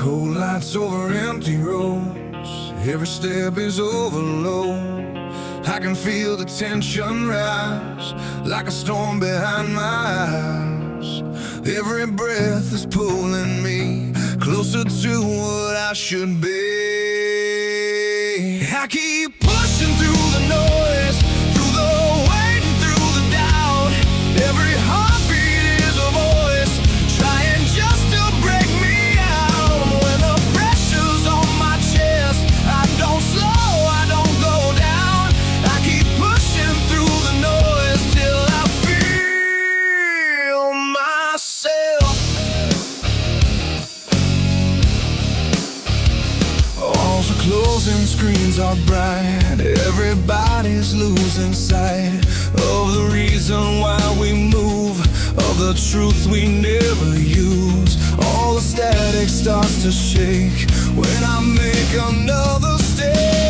Cold lights over empty roads, every step is overload. I can feel the tension rise, like a storm behind my eyes. Every breath is pulling me closer to what I should be. I keep pushing through the noise, through the weight and through the doubt. Every heartbeat is a voice, trying just to break me out. When the pressure's on my chest, I don't slow, I don't go down. I keep pushing through the noise till I feel myself. Walls are closing, screens are bright, everybody's losing sight of the reason why we move, of the truth we never use. All the static starts to shake when I make another step.